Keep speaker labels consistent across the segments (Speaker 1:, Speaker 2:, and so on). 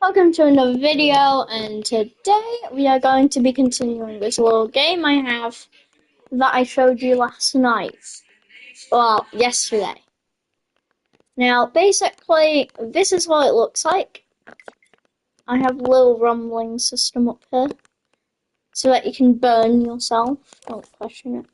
Speaker 1: Welcome to another video, and today we are going to be continuing this little game I have that I showed you last night. Well, yesterday. Now, basically, this is what it looks like. I have a little rumbling system up here so that you can burn yourself. Don't question it.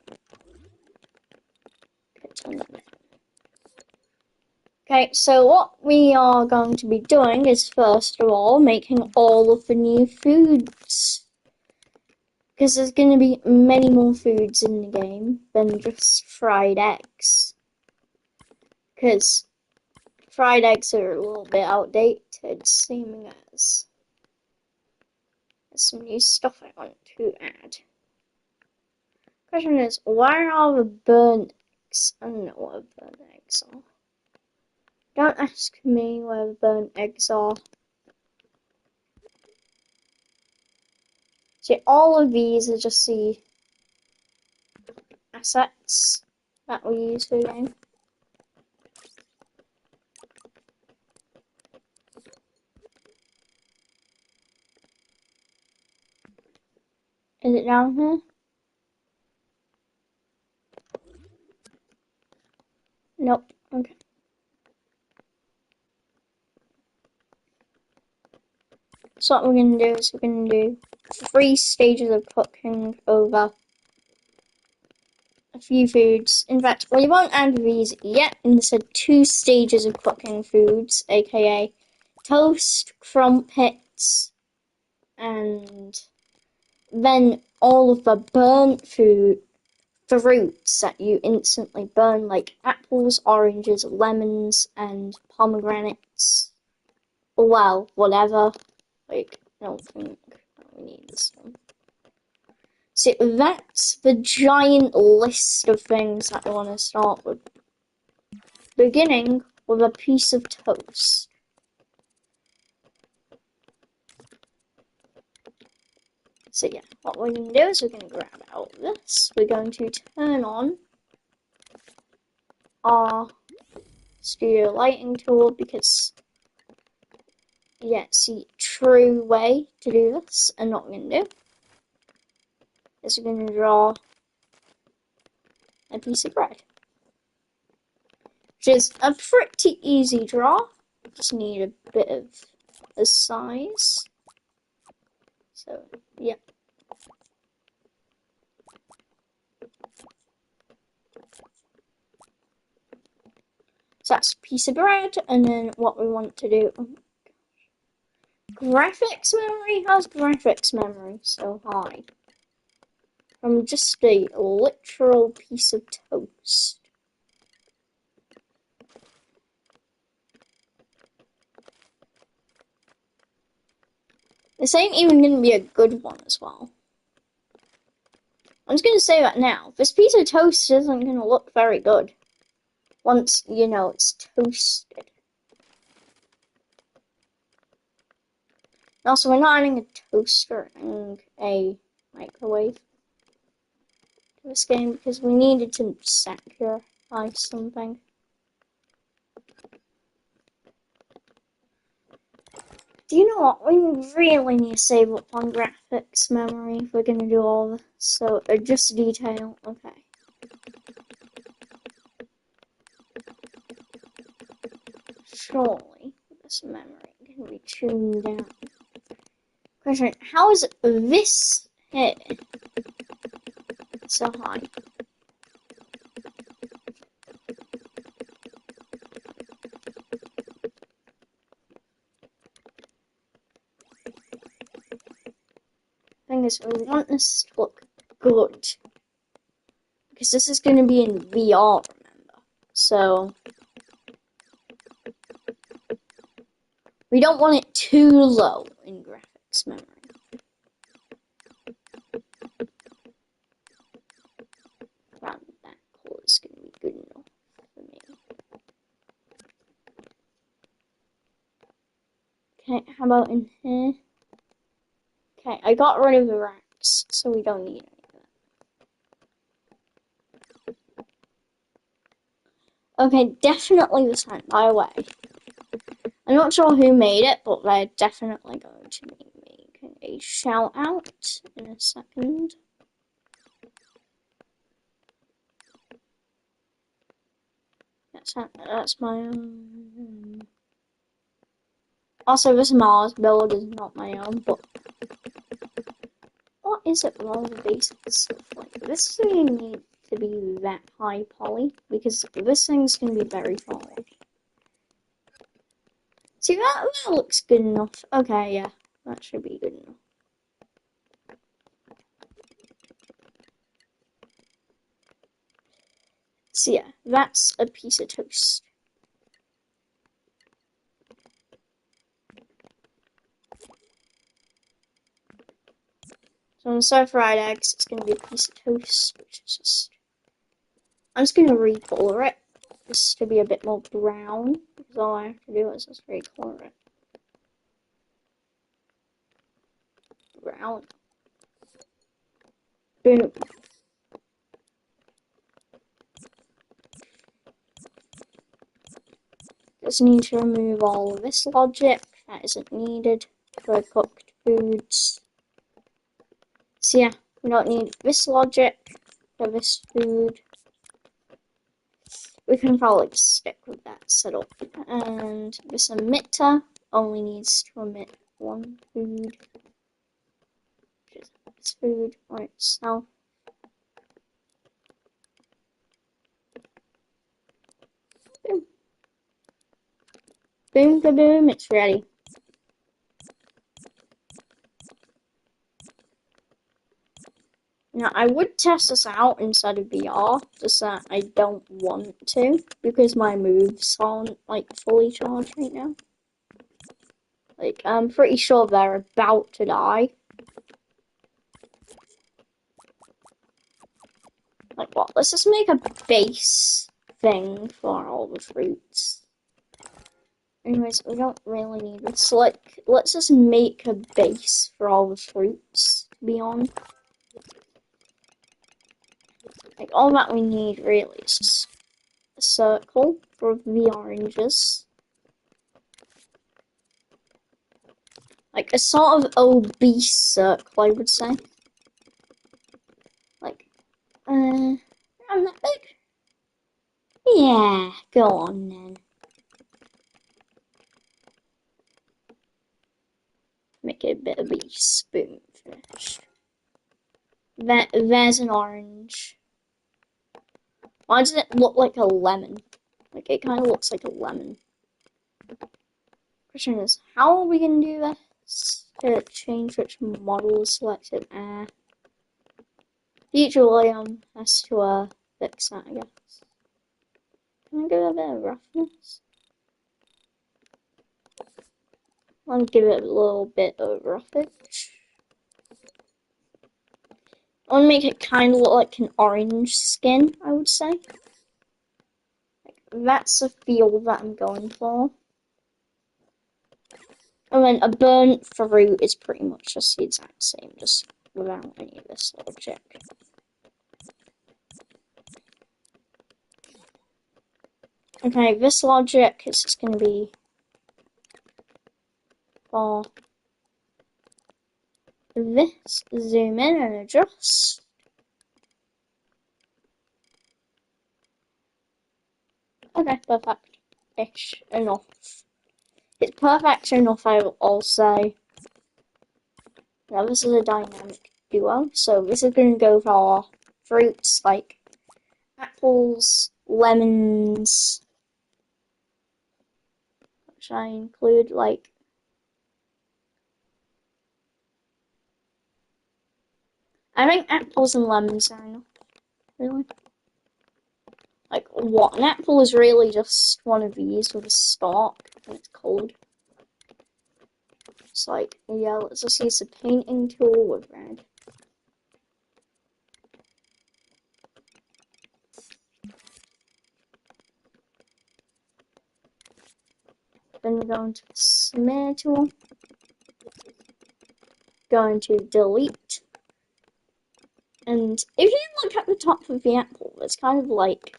Speaker 1: Okay, so what we are going to be doing is, first of all, making all of the new foods. Because there's going to be many more foods in the game than just fried eggs. Because fried eggs are a little bit outdated, seeming as there's some new stuff I want to add. Question is, where are the burnt eggs? I don't know what the burnt eggs are. Don't ask me where the burnt eggs are. See, all of these are just the assets that we use for the game. Is it down here? Nope. Okay. So what we're going to do is we're going to do 3 stages of cooking over a few foods. In fact, we won't add these yet. Instead, 2 stages of cooking foods, aka toast, crumpets, and then all of the burnt fruits that you instantly burn, like apples, oranges, lemons, and pomegranates. Well, whatever. Like, I don't think we need this one. So that's the giant list of things that I want to start with. Beginning with a piece of toast. So yeah, what we're going to do is we're going to grab out this. We're going to turn on our studio lighting tool because, yeah, it's the true way to do this. And what we're going to do is we're going to draw a piece of bread, which is a pretty easy draw. Just need a bit of a size. So, yeah. So that's a piece of bread, and then what we want to do... graphics memory? How's graphics memory so high? From just a literal piece of toast. This ain't even going to be a good one as well. I'm just going to say that now. This piece of toast isn't going to look very good once, you know, it's toasted. Also, we're not adding a toaster and a microwave to this game because we needed to sacrifice something. Do you know what? We really need to save up on graphics memory if we're going to do all this. So, just detail. Okay. Surely, this memory can be tuned down. Question, how is this hit so high? Thing is, we want this to look good. Because this is going to be in VR, remember? So, we don't want it too low in graphics memory. Around that color is going to be good enough for me. Okay, how about in here? Okay, I got rid of the racks, so we don't need any of that. Okay, definitely this time, by the way. I'm not sure who made it, but they're definitely going to be making a shout out in a second. That's my own. Also, this Mars build is not my own, but what is it with all the basic stuff? Like, this thing needs to be that high poly, because this thing's going to be very polished. See, that looks good enough. Okay, yeah, that should be good enough. So yeah, that's a piece of toast. So instead of fried eggs, it's going to be a piece of toast, which is just... I'm just going to recolor it, just to be a bit more brown, because all I have to do is just recolor it. Brown. Boom. Just need to remove all of this logic that isn't needed for cooked foods. So yeah, we don't need this logic for this food. We can probably just stick with that setup. And this emitter only needs to emit one food, which is this food by itself. Boom. Boom, kaboom, it's ready. Now, I would test this out inside of VR, just that I don't want to, because my moves aren't, like, fully charged right now. Like, I'm pretty sure they're about to die. Like, what? Let's just make a base thing for all the fruits. Anyways, we don't really need this. Like, let's just make a base for all the fruits to be on. Like, all that we need really is just a circle for the oranges. Like, a sort of obese circle, I would say. Like, I'm that big? Yeah, go on then. Make it a bit obese. Boom, finished. There's an orange. Why does it look like a lemon? Like, it kind of looks like a lemon. Question is, how are we going to do this? Change which model is selected. Future William has to fix that, I guess. Can I give it a bit of roughness? I'll give it a little bit of roughage. I want to make it kind of look like an orange skin, I would say. Like, that's the feel that I'm going for. And then a burnt fruit is pretty much just the exact same, just without any of this logic. Okay, this logic is just going to be for this. Zoom in and adjust. Okay, perfect-ish enough. It's perfect enough, I'll say. Now, this is a dynamic duo, so this is going to go for fruits like apples, lemons, which I include, like, I think apples and lemons are enough, really. Like, what? An apple is really just one of these with a stalk, and it's cold. It's like, yeah, let's just use a painting tool with red. Then we're going to the smear tool. Going to delete. And if you look at the top of the apple, there's kind of like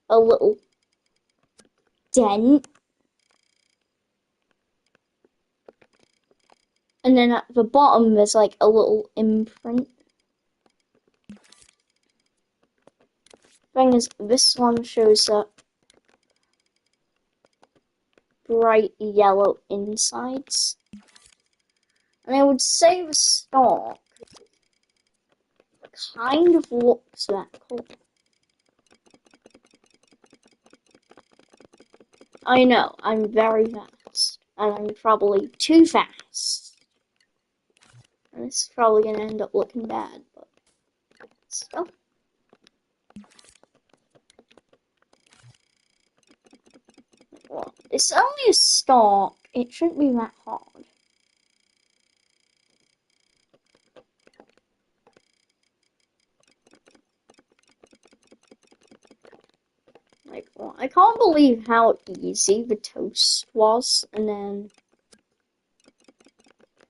Speaker 1: a little dent. And then at the bottom, there's like a little imprint. Thing is, this one shows up bright yellow insides. And I would say the stalk kind of looks that cool. I know, I'm very fast. And I'm probably too fast. And this is probably going to end up looking bad, but still. Well, it's only a stalk. It shouldn't be that hard. Like, well, I can't believe how easy the toast was. And then,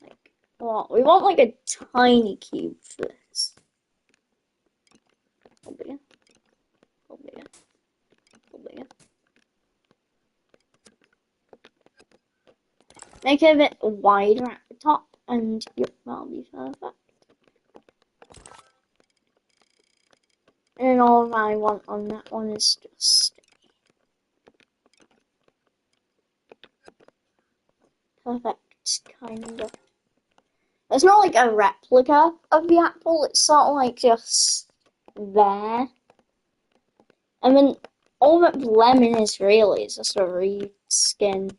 Speaker 1: like, well, we want like a tiny cube for this. A little bigger. A little bigger. A little bigger. Make it a bit wider at the top, and yep, that'll be perfect. And then all I want on that one is just perfect, kind of. It's not like a replica of the apple, it's sort of like just there. I mean, all that lemon is really is just a reskin.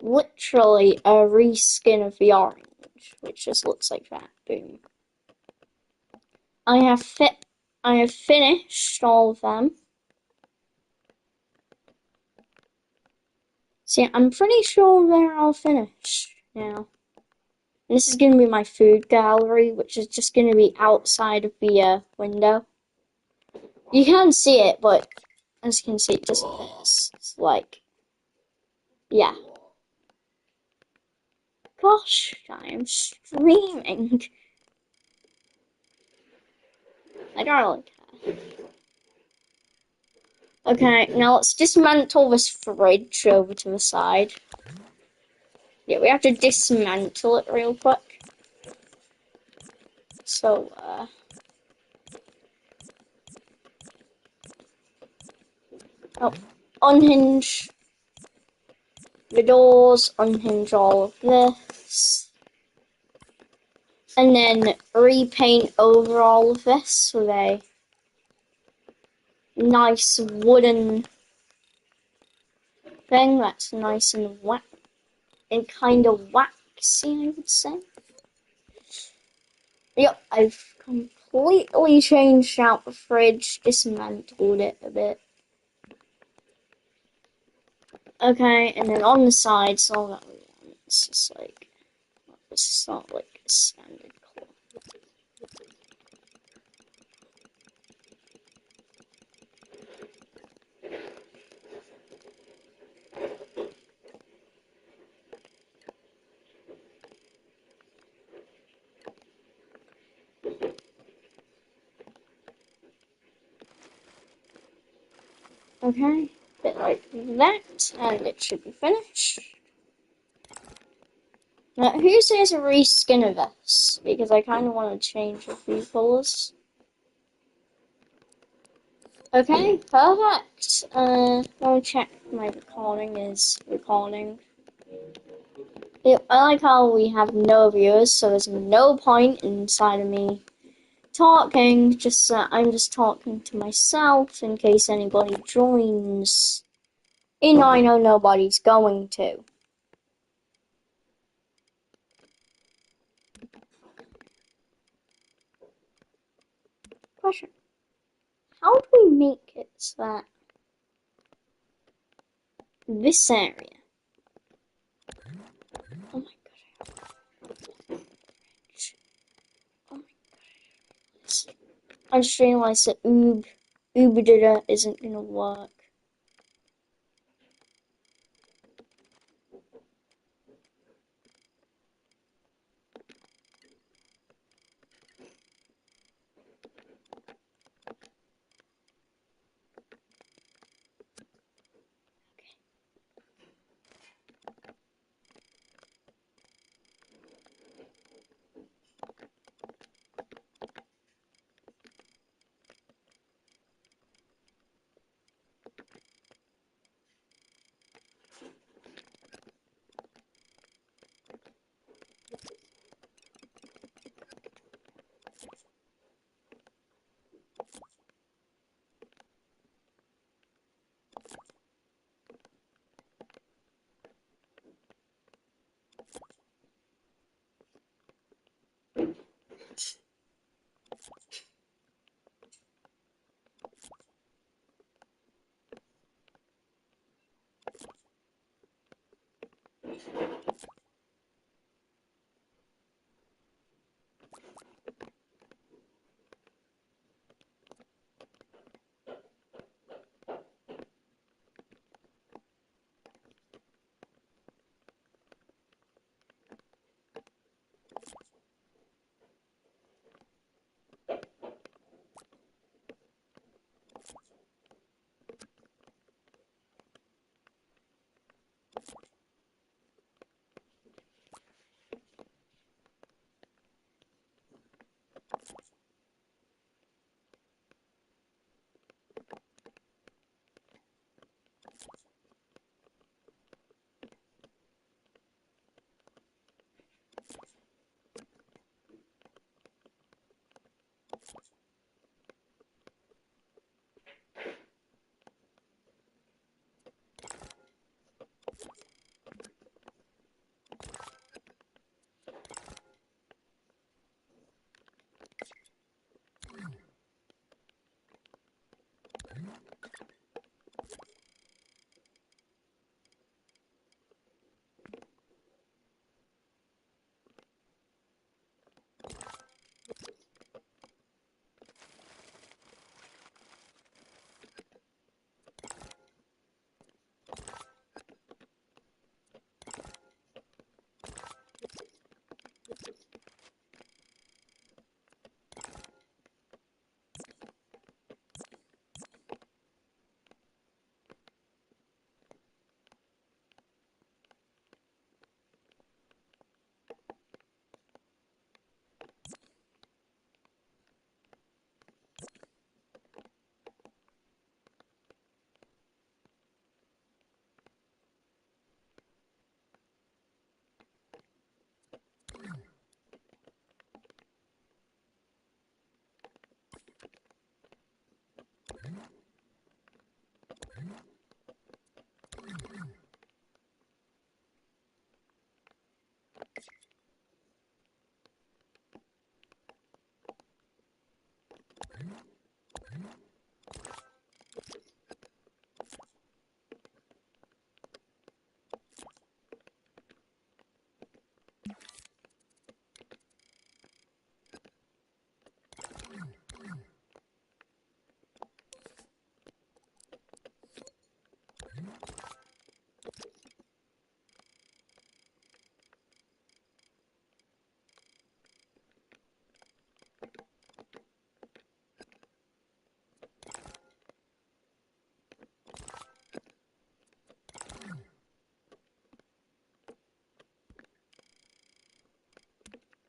Speaker 1: Literally a reskin of the orange, which just looks like that. Boom. I have finished all of them. See, I'm pretty sure they're all finished now. And this is going to be my food gallery, which is just going to be outside of the window. You can see it, but as you can see, it disappears. It's like, yeah. Gosh, I am streaming. I don't really care. Okay, now let's dismantle this fridge over to the side. Yeah, we have to dismantle it real quick. So, unhinge the doors, unhinge all of this. And then repaint over all of this with a nice wooden thing that's nice and wet and kind of waxy, I would say. Yep, I've completely changed out the fridge, dismantled it a bit. Okay, and then on the sides, all that we want. It's just like, it's not like a standard color. Okay, a bit like that, and it should be finished. Now, who says a reskin of this? Because I kind of want to change a few colors. Okay, perfect. I'll check my recording is recording. Yep, I like how we have no viewers, so there's no point inside of me talking, just I'm just talking to myself in case anybody joins. You know, I know nobody's going to. Question. How do we make it so that this area... Oh my god. Oh my god. I just realized that Ubadida isn't gonna work.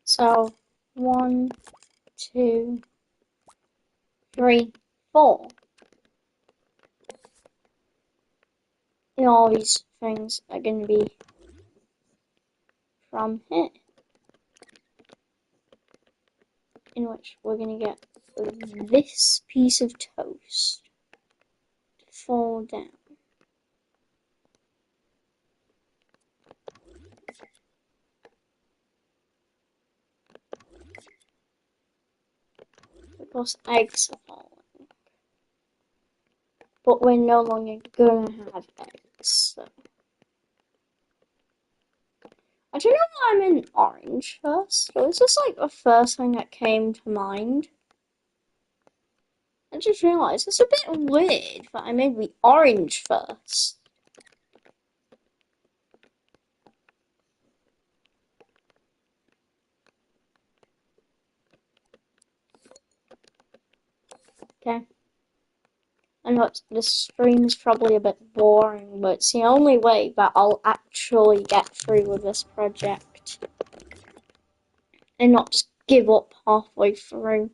Speaker 1: So, 1, 2, 3, 4. And all these things are going to be from here. In which we're going to get this piece of toast to fall down. Because eggs are falling. But we're no longer going to have eggs. So. I don't know why I'm in orange first. It was just like the first thing that came to mind. I just realised it's a bit weird that I made the orange first. Okay. I know this stream is probably a bit boring, but it's the only way that I'll actually get through with this project. And not just give up halfway through.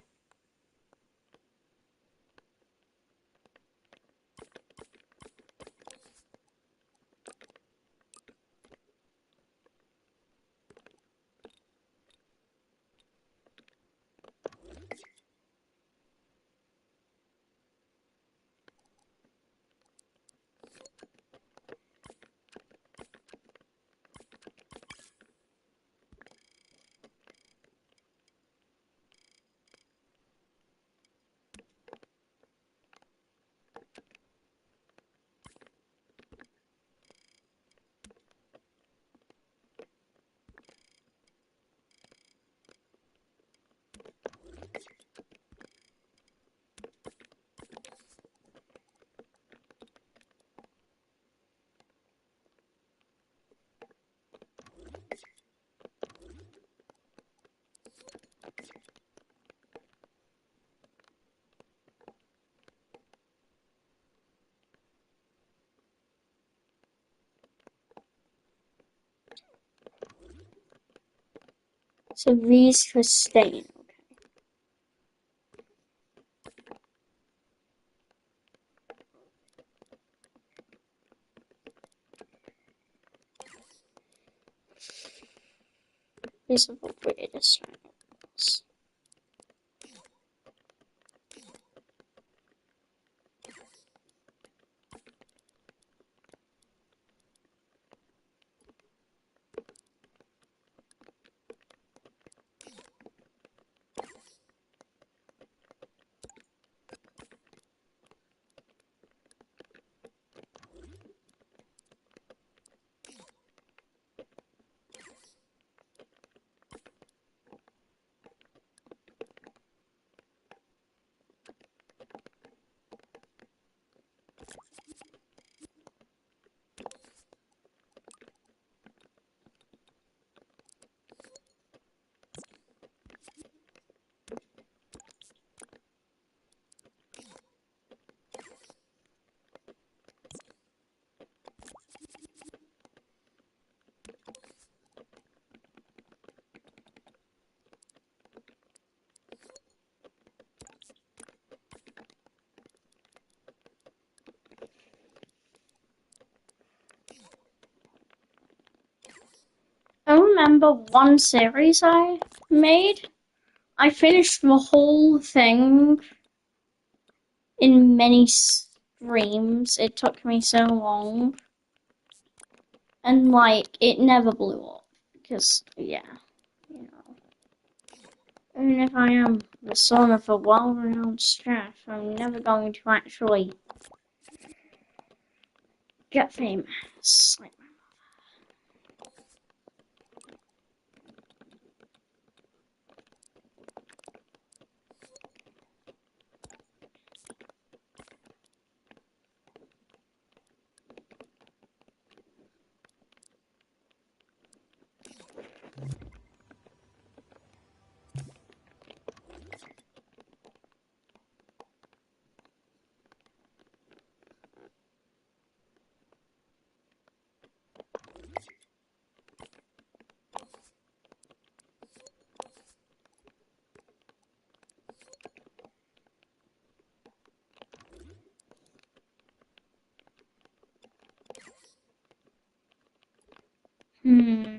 Speaker 1: So V's for stain. These are the weirdest ones. I remember one series I made. I finished the whole thing in many streams. It took me so long. And, like, it never blew up. Because, yeah, you know. Even if I am the son of a well-renowned chef, I'm never going to actually get famous. Like, hmm.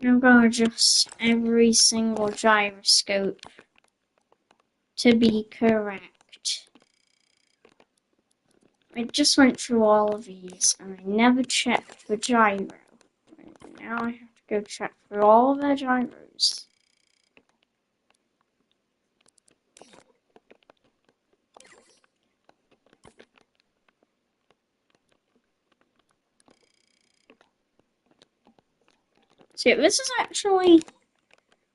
Speaker 1: I'm gonna adjust every single gyroscope to be correct. I just went through all of these and I never checked the gyro. And now I have to go check through all of the gyros. See, this is actually...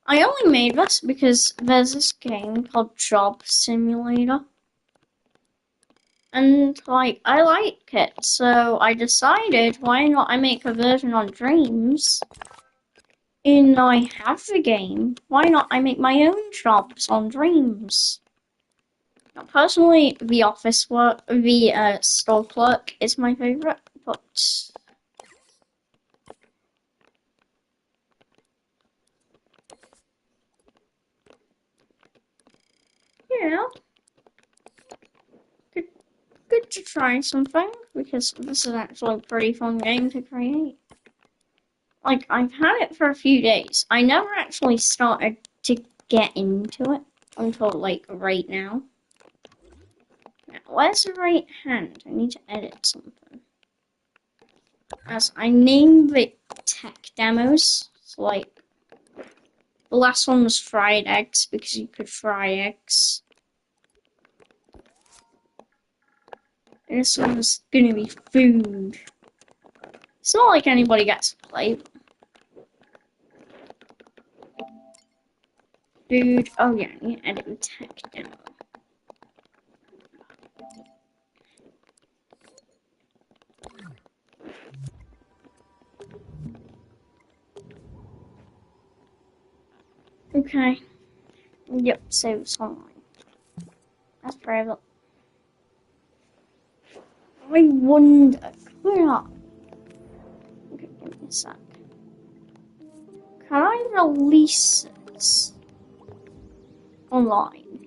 Speaker 1: I only made this because there's this game called Job Simulator. And, like, I like it, so I decided, why not I make a version on Dreams? And I have the game, why not I make my own jobs on Dreams? Now, personally, the office work, the store clerk is my favorite, but... Yeah, good to try something, because this is actually a pretty fun game to create. Like, I've had it for a few days. I never actually started to get into it until, like, right now. Now, where's the right hand? I need to edit something. As I named the tech demos, so, like, the last one was fried eggs, because you could fry eggs. And this one was gonna be food. It's not like anybody gets to play. Food. Oh yeah, I need to edit the tech demo. Okay. Yep, save it's online. forever. I wonder. Clear up. Okay, give me a sec. Can I release this online?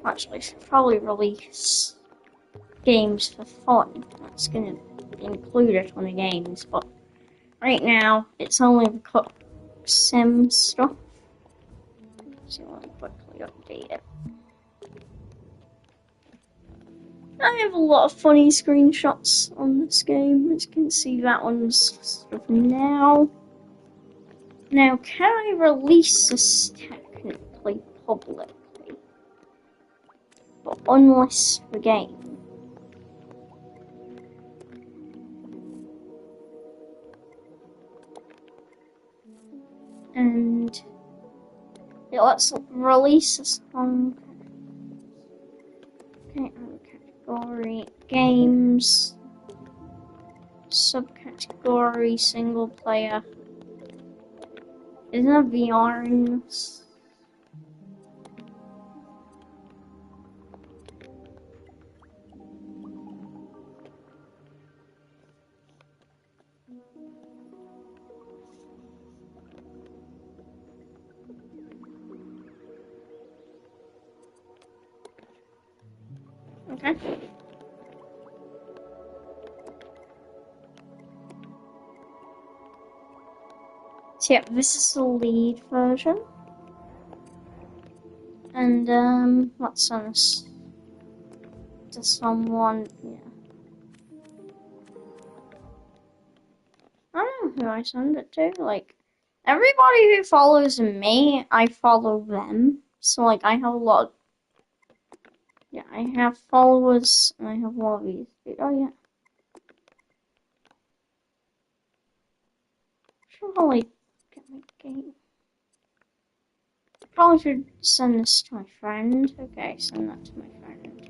Speaker 1: Actually, I should probably release games for fun. That's gonna be included on the games, but right now it's only the Cook Sim stuff. So I'll quickly update it. I have a lot of funny screenshots on this game. As you can see, that one's sort of now. Now, can I release this technically publicly? But unlist the game. And yeah, let's release this one. Okay, category games, subcategory single player. Isn't there VR in this? Okay. So yeah, this is the lead version. And let's send this to someone. Yeah. I don't know who I send it to. Like, everybody who follows me, I follow them. So like, I have a lot of, yeah, I have followers and I have a lot of these. Oh yeah. Should probably get my game. Probably should send this to my friend. Okay, send that to my friend.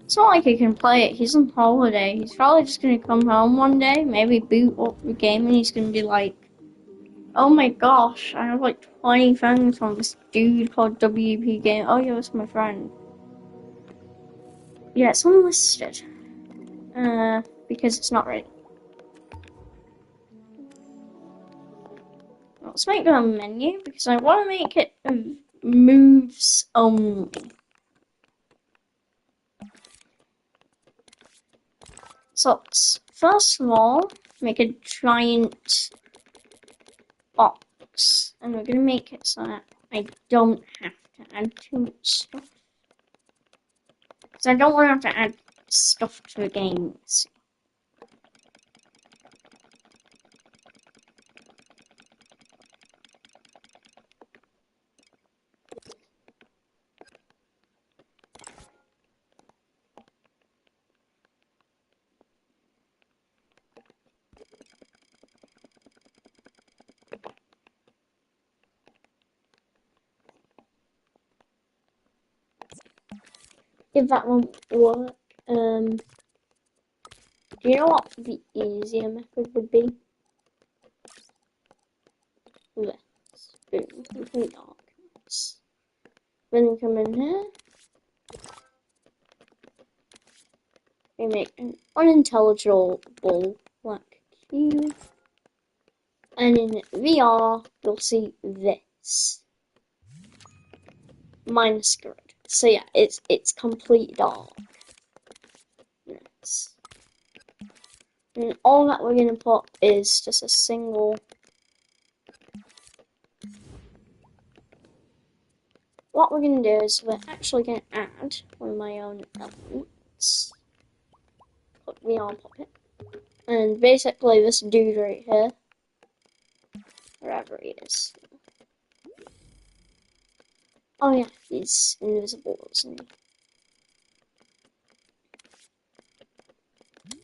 Speaker 1: It's not like he can play it. He's on holiday. He's probably just gonna come home one day, maybe boot up the game, and he's gonna be like, "Oh my gosh, I have like 20 things from this dude called WP Game. Oh yeah, that's my friend." Yeah, it's unlisted. Because it's not ready. Let's make it a menu because I want to make it moves only. So first of all, make a giant box, and we're gonna make it so that I don't have to add too much stuff. Because I don't want to have to add stuff to the games. If that won't work, do you know what the easier method would be? This. Boom. Complete darkness. Then we come in here. We make an unintelligible black cube. And in VR, you'll see this. Minus grid. So yeah, it's complete dark. Yes. And all that we're gonna put is just a single. What we're gonna do is we're actually gonna add one of my own elements. Put VR puppet. And basically this dude right here, wherever he is. Oh yeah, he's invisible, isn't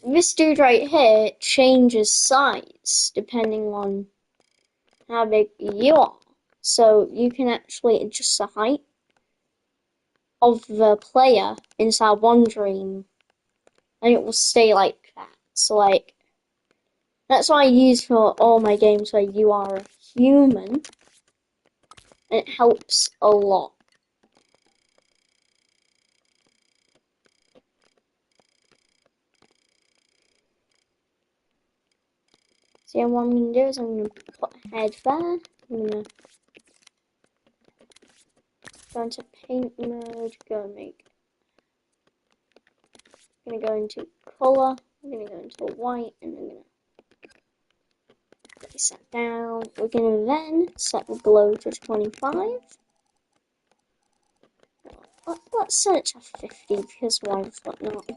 Speaker 1: he? This dude right here changes size depending on how big you are. So you can actually adjust the height of the player inside one dream and it will stay like that. So like, that's what I use for all my games where you are a human. And it helps a lot. So yeah, what I'm going to do is I'm going to put a head there. I'm going to go into paint mode, go make. I'm going to go into color. I'm going to go into white, and I'm going to place that down. We're going to then set the glow to 25. Let's set it to 50 because why the fuck not?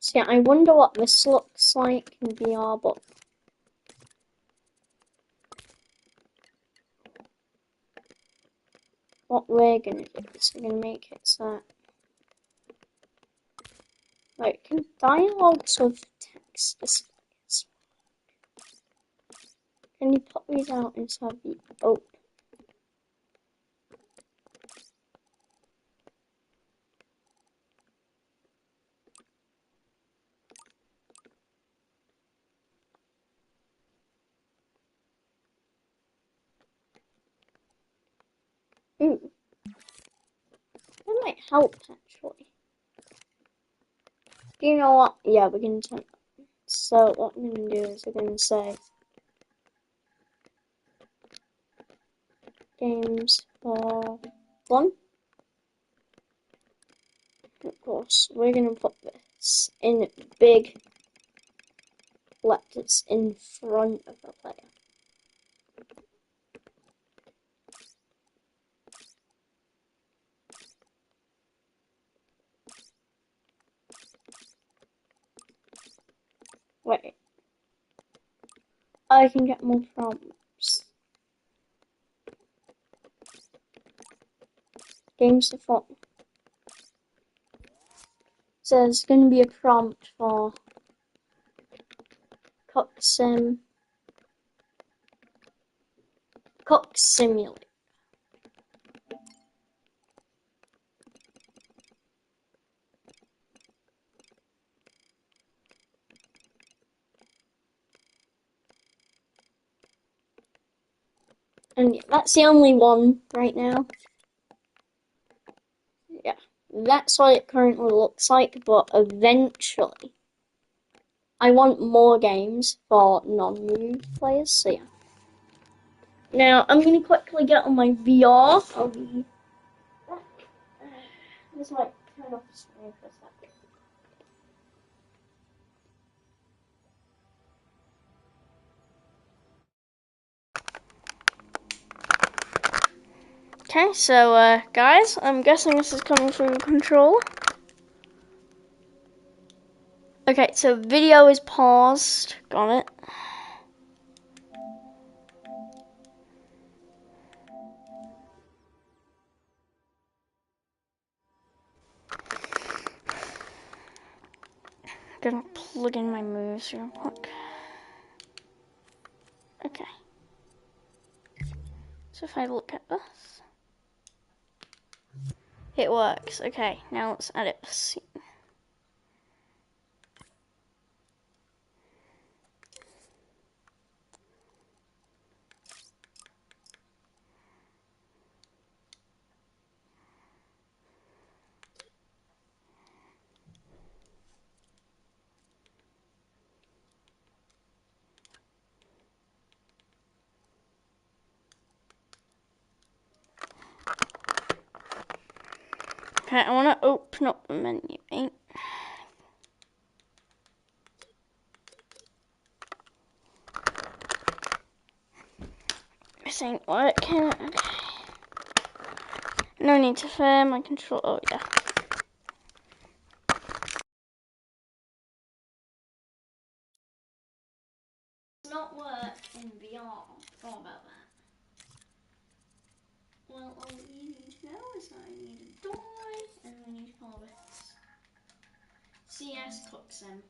Speaker 1: So yeah, I wonder what this looks like in VR, but what we're gonna do is we're gonna make it so like can dialogues with text displays. Can you put these out inside the open? Ooh, that might help actually. Do you know what? Yeah, we're gonna turn. So what I'm gonna do is we're gonna say games for one. Of course, we're gonna put this in big letters in front of the player. Wait, I can get more prompts. Games default. So there's going to be a prompt for Cook Simulator. And yeah, that's the only one right now. Yeah, that's what it currently looks like, but eventually I want more games for non-moved players, so yeah. Now, I'm going to quickly get on my VR. I'll be back. Just like turn off the screen for a second. Okay, so guys, I'm guessing this is coming from the controller. Okay, so video is paused. Got it. Gonna plug in my moves real quick. Okay. So if I look at this, it works. Okay, now let's edit the scene. Okay, I want to open up the menu, mate. This ain't working. Okay. No need to share my control. Oh, yeah. Not work in VR. Thought about that. Well, all you need to know is that I need a doorway and we need to call this CS Cook Sim.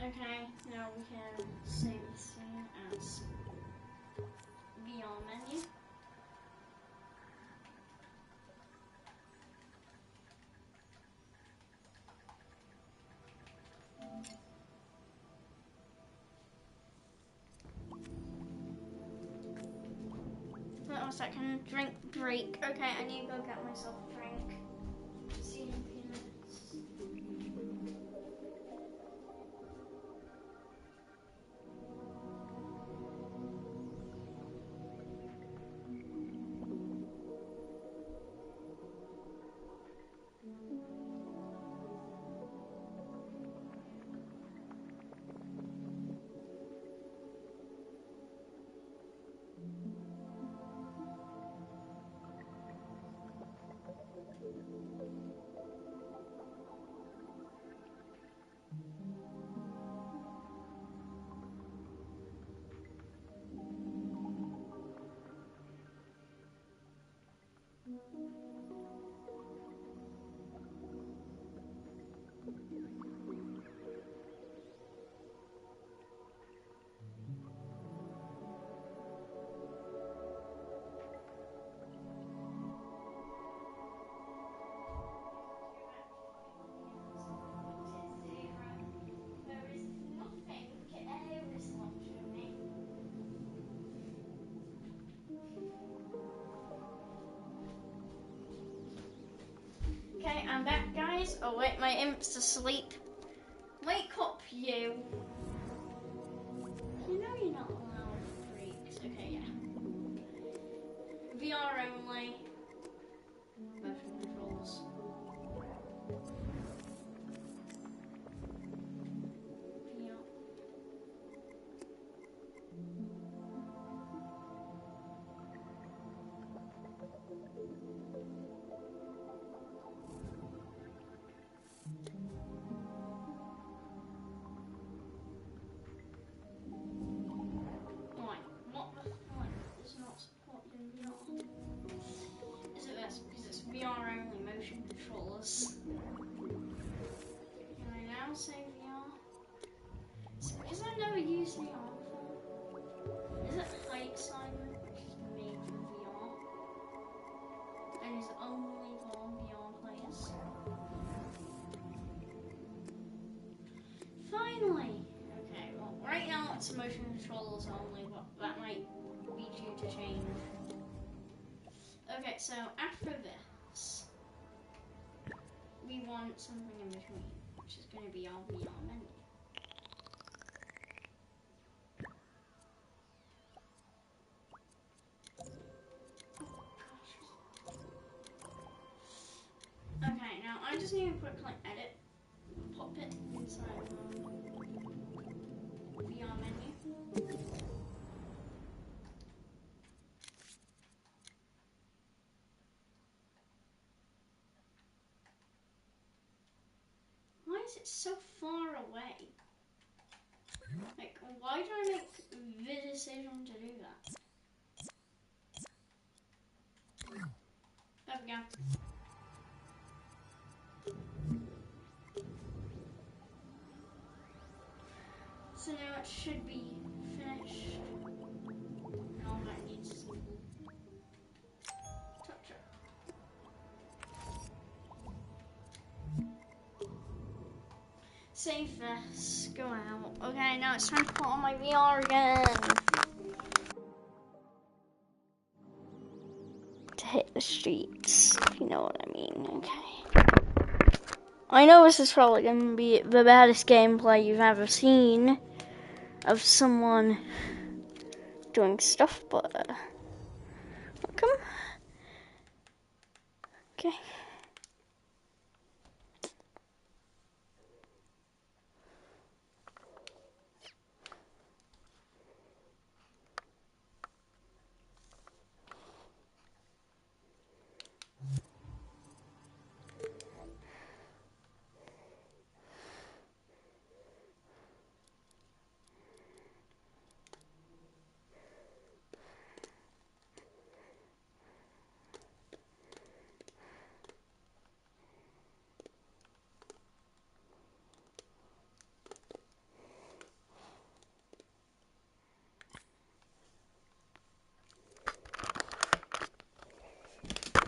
Speaker 1: Okay, now we can save the scene as VR menu. 1 second. Drink break. Okay, I need to go get myself a drink. See you in a few minutes. Okay, I'm back, guys. Oh wait, my imp's asleep. Wake up, you. You know you're not allowed freaks. Okay, yeah. VR only. Motion controls. VR. Why? What the fuck is not supporting VR? Is it this? Because it's VR only motion controllers. Can I now say VR? Is it because I've never used VR before? Is it height assignment, which is made for VR? And is only for VR players? Finally! Okay, well, right now it's motion controllers only, but that might be due to change. Okay, so after this, we want something in between, which is going to be our VR menu. Okay, now I just need to quickly edit and pop it inside the VR menu. Why is it so far away? Like, why do I make the decision to do that? There we go. So now it should be finished. And all that needs is a little touch up. Save this, go out. Okay, now it's time to put on my VR again. To hit the streets, if you know what I mean, okay. I know this is probably going to be the baddest gameplay you've ever seen of someone doing stuff, but welcome. Okay.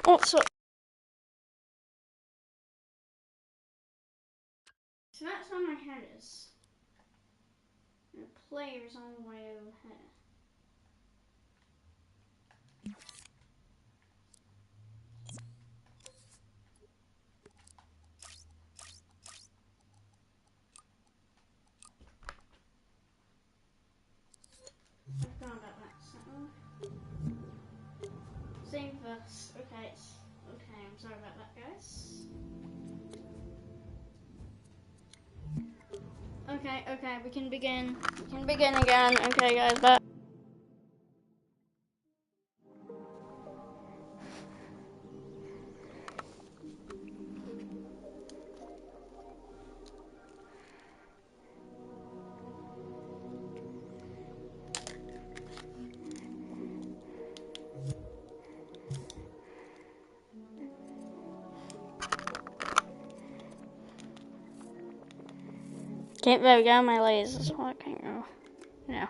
Speaker 1: Also, so that's where my head is. And the player's all the way over here. same verse. Okay, okay, I'm sorry about that, guys. Okay, we can begin. We can begin again. Okay, guys, but. Okay, there we go, my laser's working. Oh, no.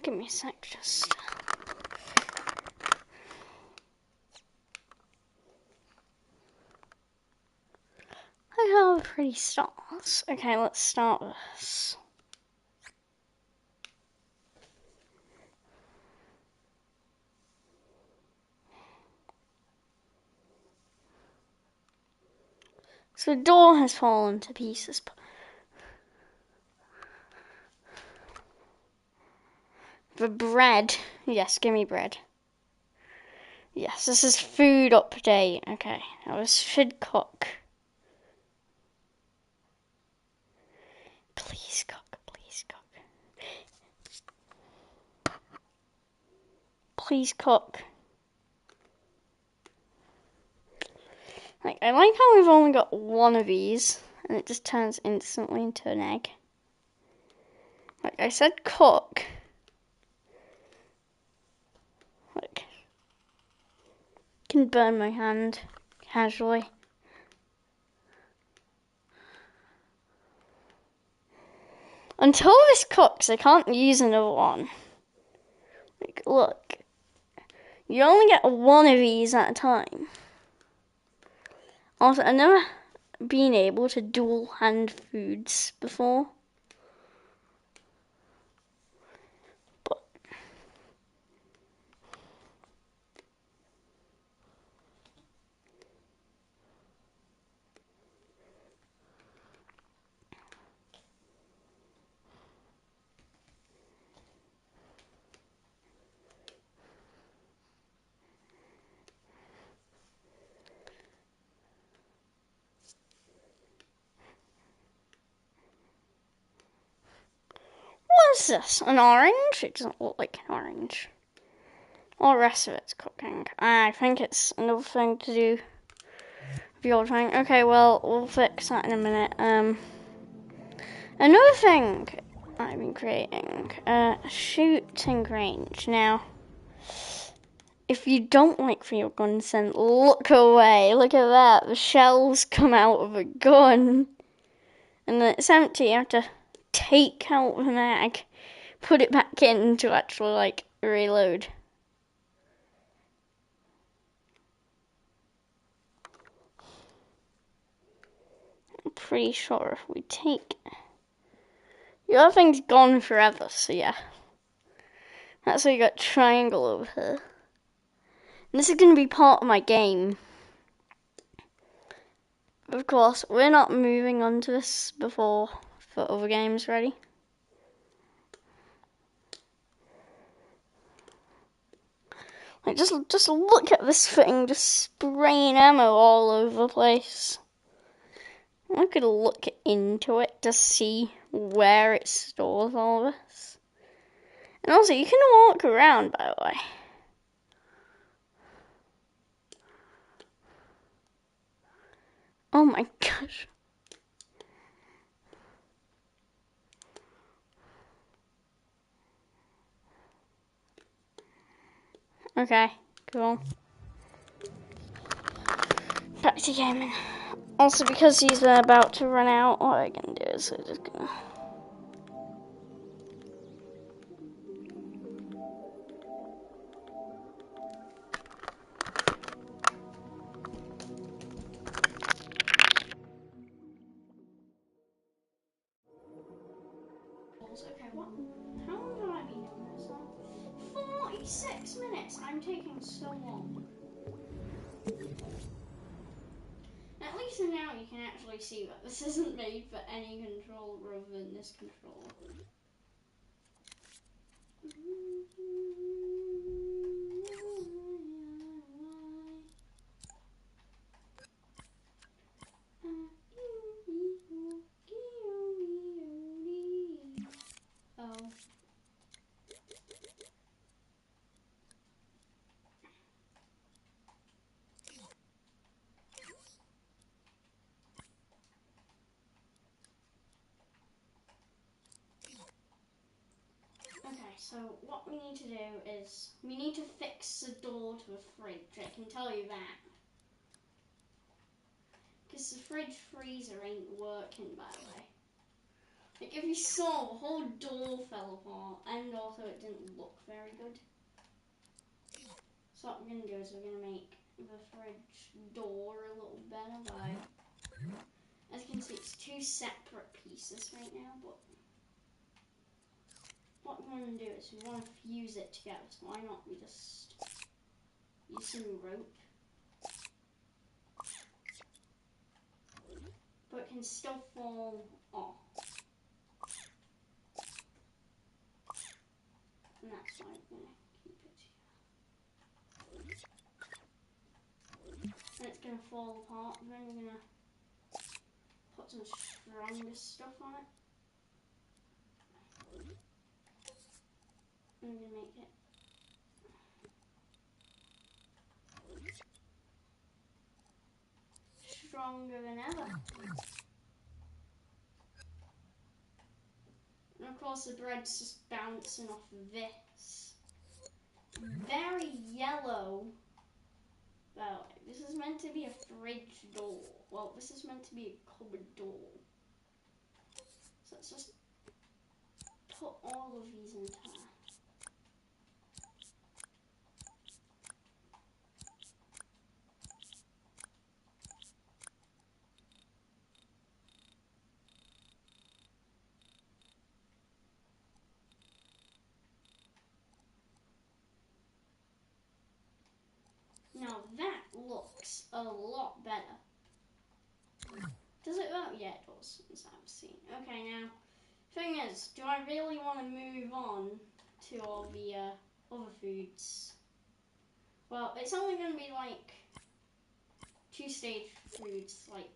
Speaker 1: Give me a sec, just. I have pretty stars. Okay, let's start this. So the door has fallen to pieces. The bread. Yes, give me bread. Yes, this is food update. Okay, now this should cook. Please cook, please cook. Please cook. Like, I like how we've only got one of these, and it just turns instantly into an egg. Like I said, cook. Like, can burn my hand casually. Until this cooks, I can't use another one. Like, look. You only get one of these at a time. Also, I've never been able to dual hand foods before. But what is this? An orange? It doesn't look like an orange. All the rest of it's cooking. I think it's another thing to do with the old thing. Okay, well, we'll fix that in a minute. Another thing I've been creating, shooting range. Now, if you don't like field guns, then look away. Look at that. The shells come out of a gun. And then it's empty. You have to take out the mag, put it back in to actually, like, reload. I'm pretty sure if we take... The other thing's gone forever, so yeah. That's why you got triangle over here. And this is going to be part of my game. Of course, we're not moving on to this before the other game's ready. Like, just look at this thing, just spraying ammo all over the place. I could look into it to see where it stores all this. And also, you can walk around, by the way. Oh my gosh. Okay, cool. Back to gaming. Also, because he's about to run out, what I can do is I'm just gonna... Okay, what? How long have I been doing this on? 46 minutes! I'm taking so long. At least now you can actually see that this isn't made for any control rather than this controller.
Speaker 2: Oh. Okay, so what we need to do is we need to fix the door to a fridge. I can tell you that. Because the fridge freezer ain't working, by the way. Like, if you saw, the whole door fell apart, and also it didn't look very good. So what we're going to do is we're going to make the fridge door a little better by... As you can see, it's two separate pieces right now, but... What we want to do is we want to fuse it together, so why not we just use some rope. But it can still fall off. And that's why we're going to keep it here. And it's going to fall apart, then we're going to put some stronger stuff on it. And we're going to make it stronger than ever. And of course the bread's just bouncing off of this. Very yellow. Well, this is meant to be a fridge door. Well, this is meant to be a cupboard door. So let's just put all of these into there. Now that looks a lot better. Does it? Well, yeah, it does, as I've seen. Okay, now, thing is, do I really want to move on to all the other foods? Well, it's only going to be like 2-stage foods, like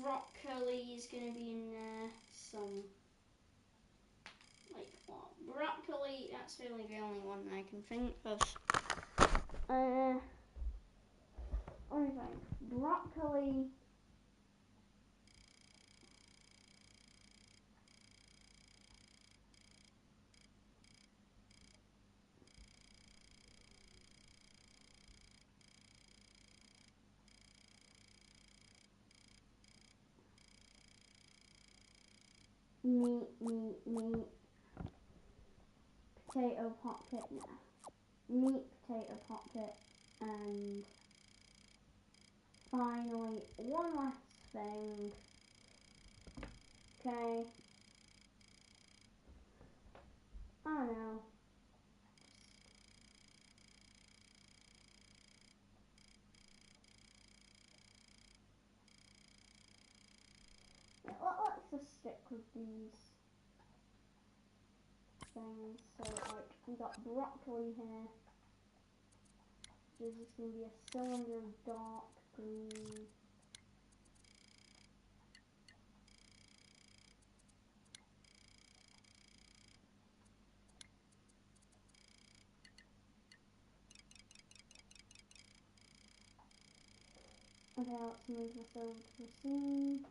Speaker 2: broccoli is going to be in there, some, like, what? Broccoli, that's really the only one I can think of. What do you think? Broccoli. Meat. Potato pocket, yeah. Meat, potato pocket, and finally, one last thing. Okay. I don't know. Let's just stick with these things. So, like, we got broccoli here. This is going to be a cylinder of dark green. Okay, let's move this over to the scene.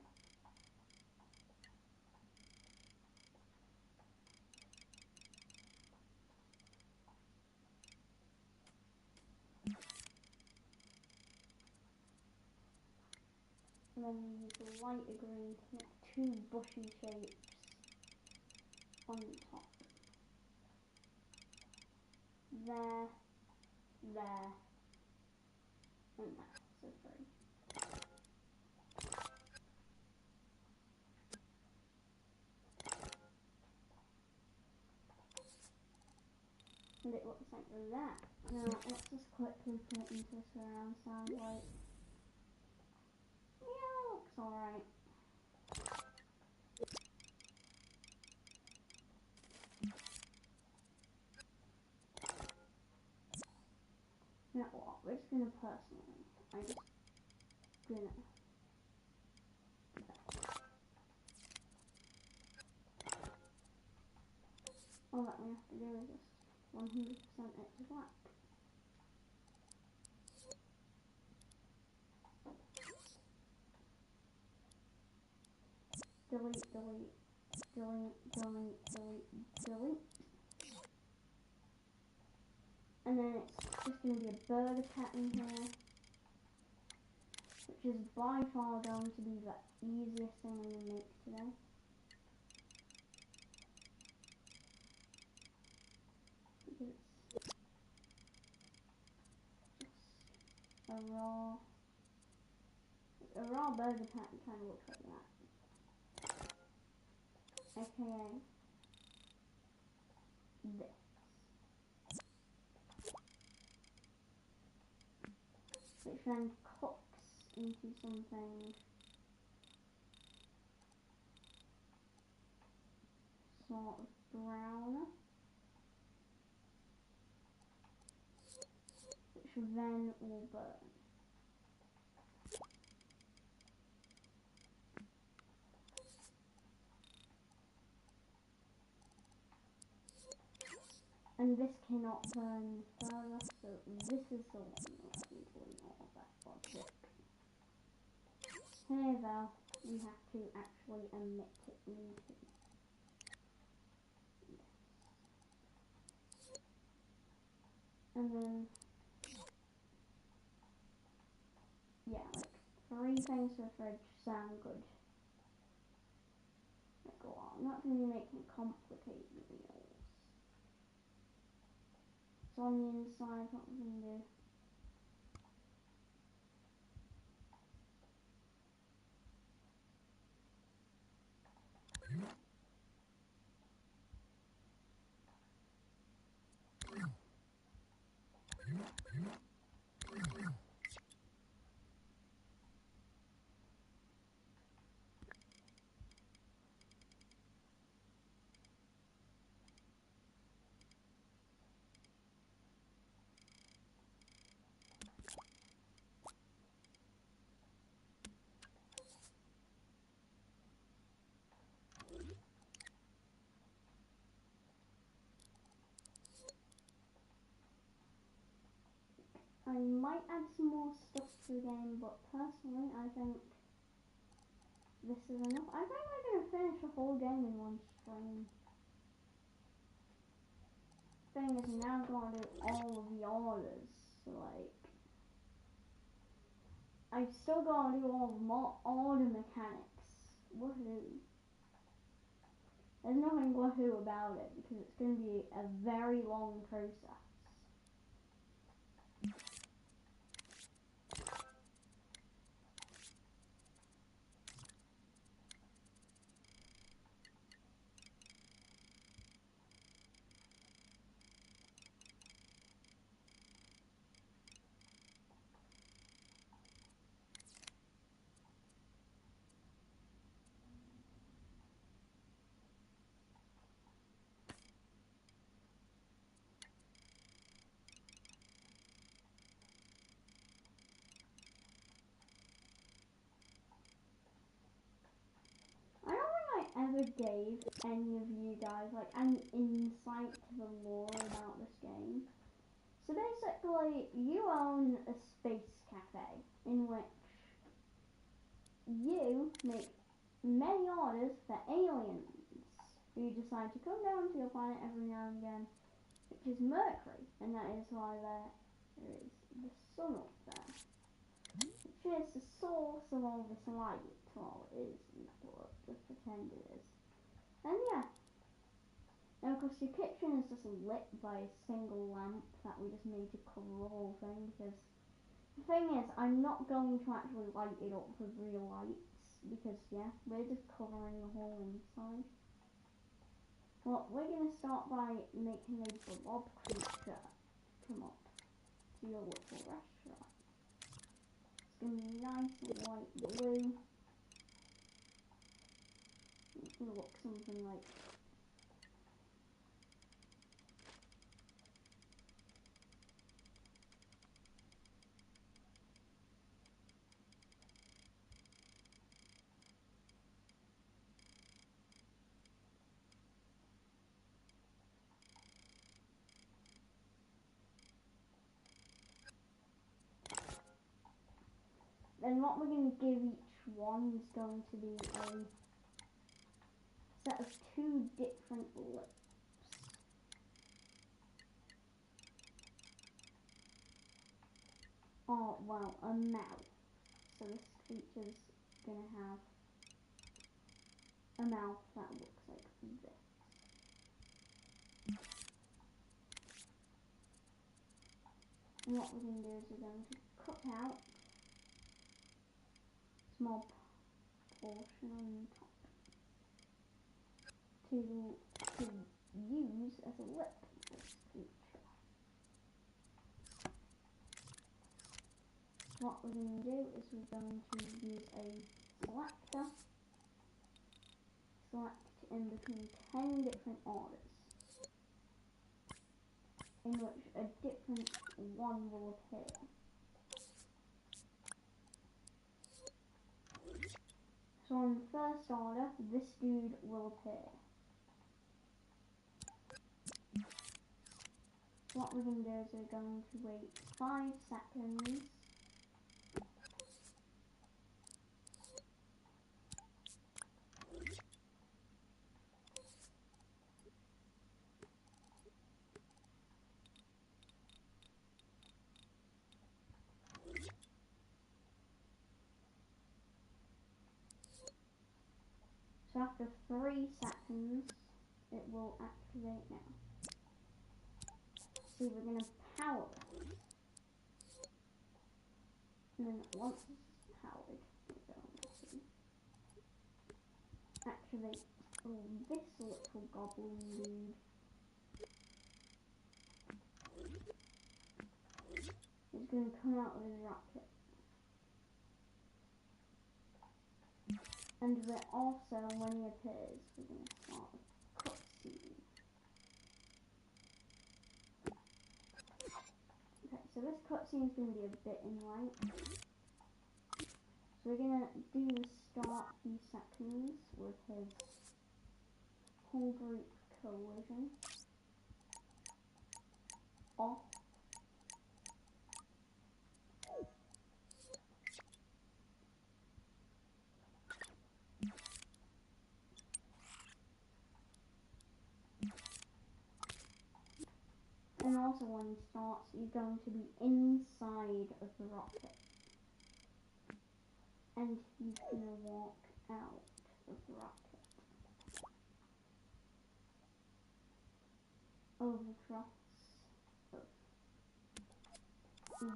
Speaker 2: And then we use the lighter green to make two bushy shapes on the top. There, and there. So 3. And it looks like that. Now, let's just quickly put it into surround sound like. Yeah, looks alright. we're just gonna personally. I'm just gonna. All that we have to do is just 100% it to black. Delete, delete, delete, delete, delete, delete. And then it's just going to be a burger pattern here, which is by far going to be the easiest thing I'm going to make today. Because it's just a raw burger pattern kind of looks like that. AKA this. Which then cooks into something sort of browner, which then will burn. And this cannot burn further, so this is the one that I'm doing all of that logic. Here though, we have to actually emit it into this. And then, yeah, like 3 things for the fridge sound good. Like, well, I'm not going to be making complicated meals. So on the inside, what we're going to do. I might add some more stuff to the game, but personally I think this is enough. I think we're going to finish the whole game in one stream. Thing is, now going to do all of the orders, so like, I've still got to do all the order mechanics. Woohoo. There's nothing woohoo about it, because it's going to be a very long process. I don't think I ever gave any of you guys like an insight to the lore about this game. So basically, you own a space cafe in which you make many orders for aliens who decide to come down to your planet every now and again, which is Mercury, and that is why there is the sun up there, which is the source of all this light. Well, it isn't, but just pretend it is. And yeah, and of course your kitchen is just lit by a single lamp that we just made to cover the whole thing, because the thing is, I'm not going to actually light it up with real lights, because yeah, we're just covering the whole inside. Well, we're going to start by making a blob creature come up to your local restaurant. It's going to be nice and light blue. It's going to look something like And what we're going to give each one is going to be a set of 2 different lips. Oh, well, a mouth. So this creature's going to have a mouth that looks like this. And what we're going to do is we're going to cut out a small portion on top to use as a lip for this creature. What we're going to do is we're going to use a selector, select in between 10 different orders, in which a different one will appear. So on the first order, this dude will appear. So what we're going to do is we're going to wait 5 seconds. So after 3 seconds, it will activate now. See, we're going to power it. And then once it's powered, we're going to activate this little goblin dude. He's going to come out with his rocket. And we're also, when he appears, we're going to start a cutscene. Okay, so this cutscene is going to be a bit in length. So we're going to do the start few seconds with his whole group collision off. And also when he starts, he's going to be inside of the rocket. And he's going to walk out of the rocket. Over across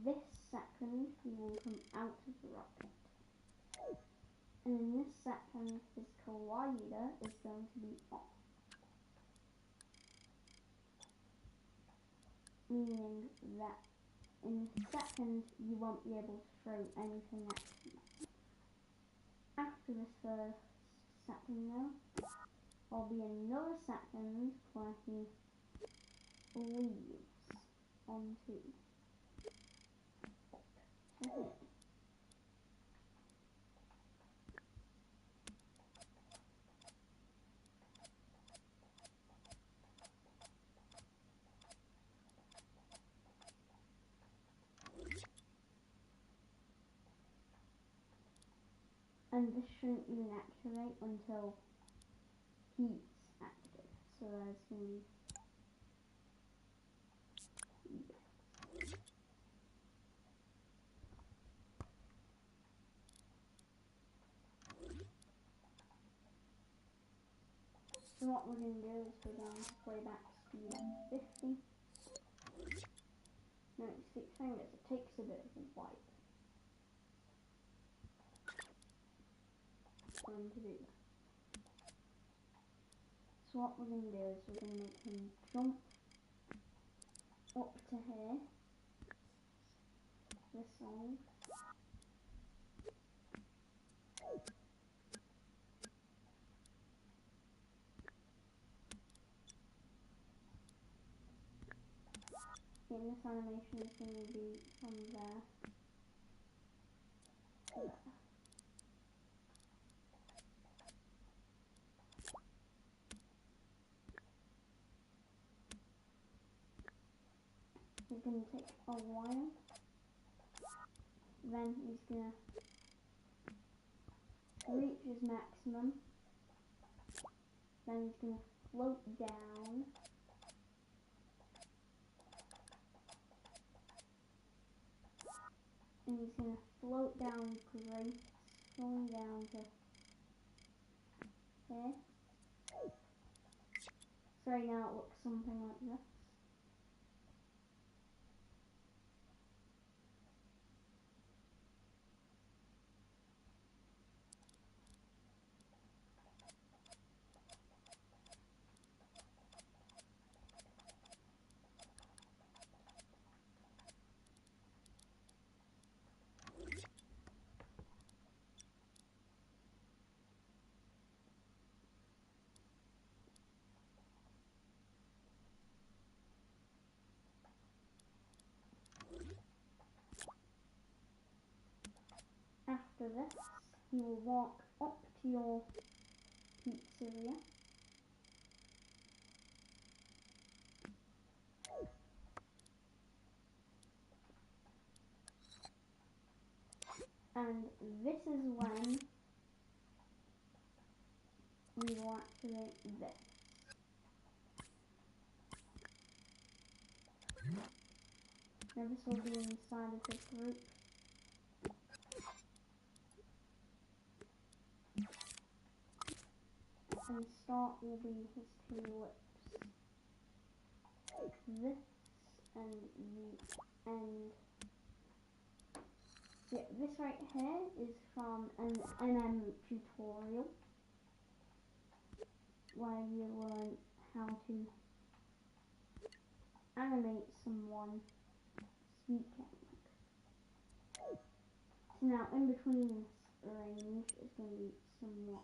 Speaker 2: this second, he will come out of the rocket. And in this second, his collider is going to be off. Meaning that in a second, you won't be able to throw anything at him. After this first second though, there'll be another second where he leaves onto here. And this shouldn't even activate until he's active. So there's going to be so what we're going to do is we're going to play back speed at 50. No, see, the thing is, it takes a bit of a wipe for him to do that. So what we're going to do is we're going to make him jump up to here, this song. And this animation is going to be from there to there. It's going to take a while. Then he's going to reaches maximum, then he's going to float down. And he's going to float down grace, going down to here. So right now it looks something like this. After this, you will walk up to your pizzeria. And this is when we will activate this. Now this will be inside of the group. And start will be his two lips. This and the end. Yeah, this right here is from an NM tutorial where you learn how to animate someone speaking. So now in between this range is going to be somewhat.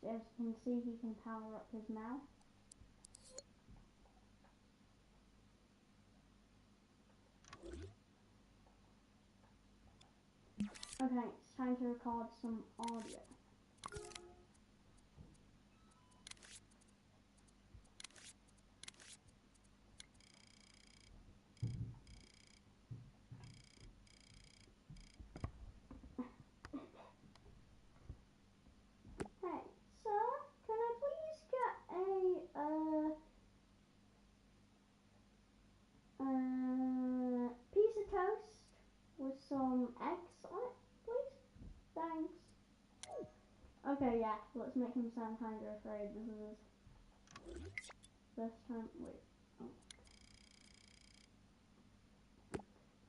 Speaker 2: So as you can see, he can power up his mouth. Okay, it's time to record some audio. Hey, sir, can I please get piece of toast with some eggs on it, please? Thanks. Okay, yeah, let's make him sound kind of afraid. This time, wait. Oh.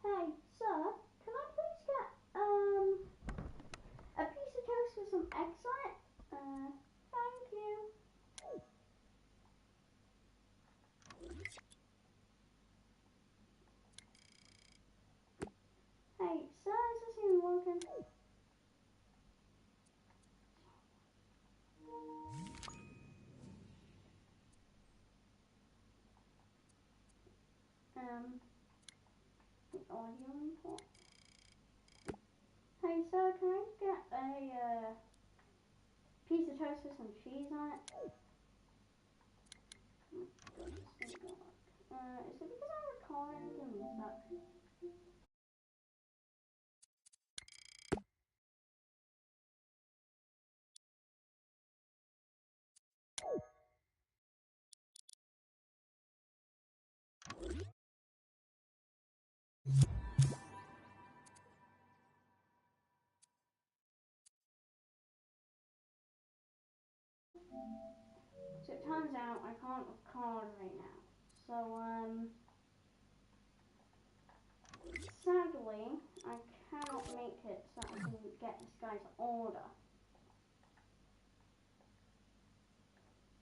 Speaker 2: Hey, sir, can I please get a piece of toast with some eggs on it? Thank you. Hey, sir, is this even working? The audio import. Hey, sir, can I get a piece of toast with some cheese on it? Oh, this didn't work. Is it because I'm recording? Give me a sec. So it turns out I can't record right now. So, sadly, I cannot make it so I can get this guy's order.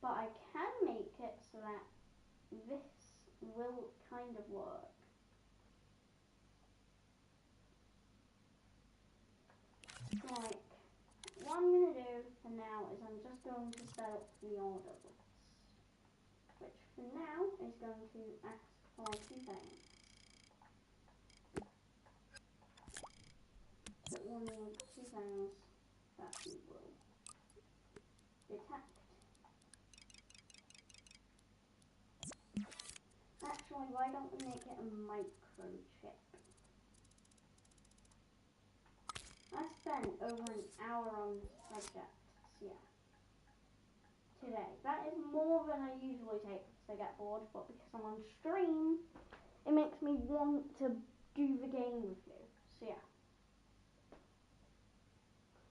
Speaker 2: But I can make it so that this will kind of work. Like, what I'm going to do for now is I'm just going to set up the order list. Which for function now is going to ask for two things. So it will need two things that we will detect. Actually, why don't we make it a microchip? I spent over an hour on this project, yeah, today. That is more than I usually take because I get bored, but because I'm on stream, it makes me want to do the game with you. So yeah.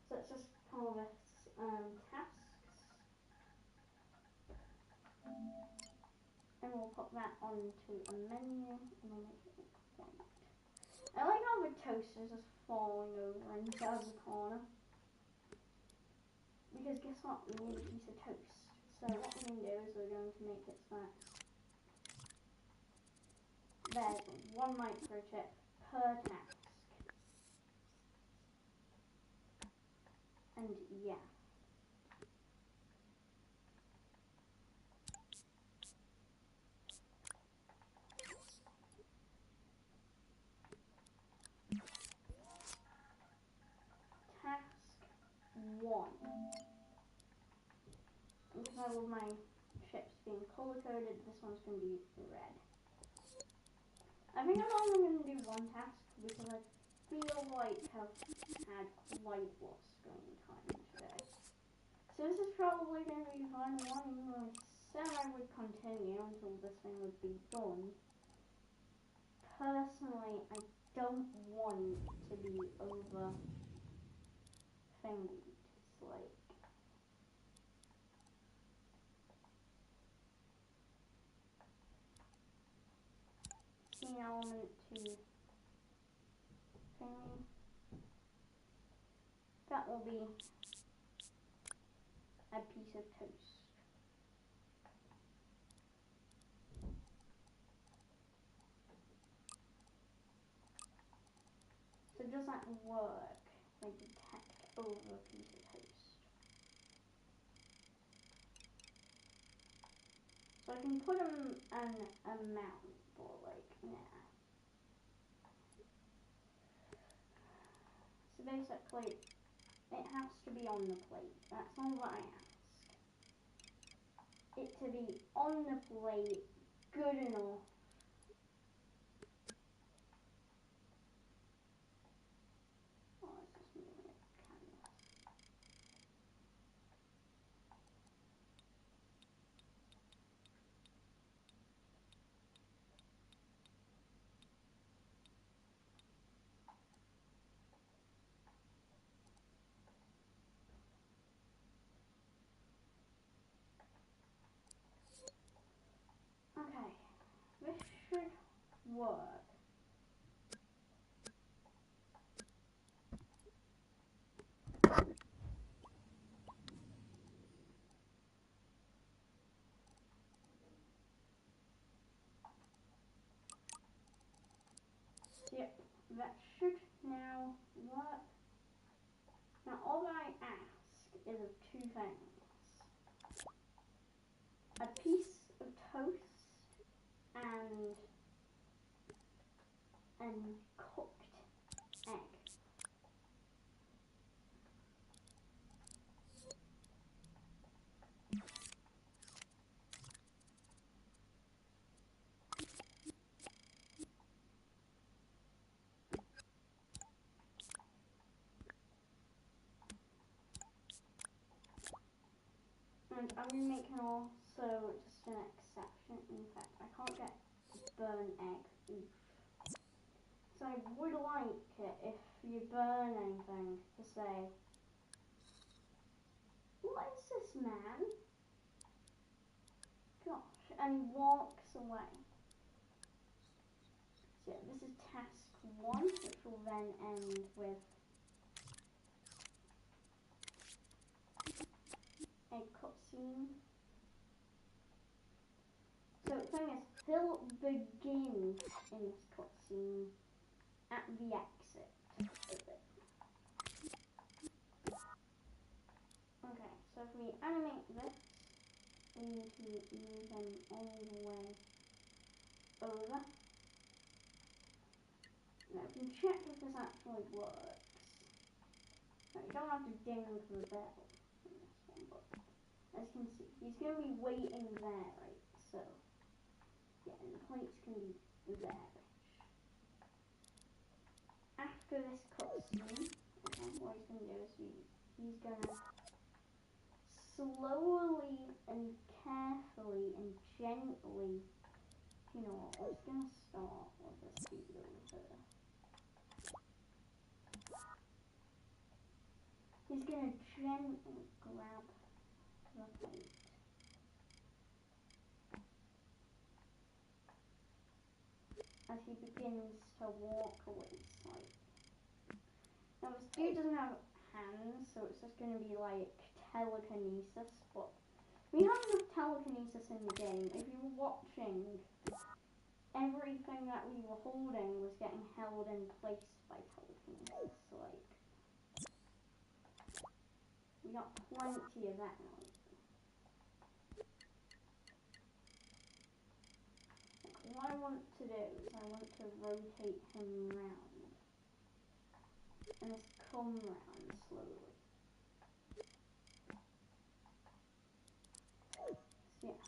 Speaker 2: So let's just call this tasks, and we'll put that onto a menu, and we'll make it white. I like how the toaster is just falling over into the corner. Because guess what? We need a piece of toast. So what we're going to do is we're going to make it so that there's one microchip per task. And yeah. Task 1. Because I love my chips being color coded, this one's going to be red. I think I'm only going to do one task because I feel like I've had quite a lot of screen time today. So this is probably going to be the final one, even though I said I would continue until this thing would be done. Personally, I don't want to be over thingied. It's like scene element to thingy. That will be a piece of toast. So does that work? They detect over a piece of toast. So I can put an amount, but like, nah. So basically, it has to be on the plate. That's all that I ask. It to be on the plate, good enough. Oh, let's just move it, canvas. Okay, this should work. Yep, that should now work. Now all that I ask is of two things. A piece of toast and cooked egg. And I'm going to make also just an exception. In fact, I can't get burn egg. Oof. So I would like it if you burn anything to say, what is this man? Gosh, and he walks away. So yeah, this is task 1, which will then end with a cutscene. So the thing is, he'll begin in this cutscene at the exit of it. Okay, so if we animate this, we need to move them all the way over. Now we can check if this actually works. Now you don't have to ding the bell in this one, but as you can see, he's going to be waiting there, right? So, yeah, and the plates can be there. After this cutscene, okay, what he's going to do is he's going to slowly and carefully and gently, you know what, we're just going to start with this dude over here. He's going to gently grab the plate. As he begins to walk away sight. Now this dude doesn't have hands, so it's just going to be like telekinesis, but we have enough telekinesis in the game. If you were watching, everything that we were holding was getting held in place by telekinesis, so like, we got plenty of that now. Like, what I want to do is I want to rotate him round, and just come round slowly. So yeah.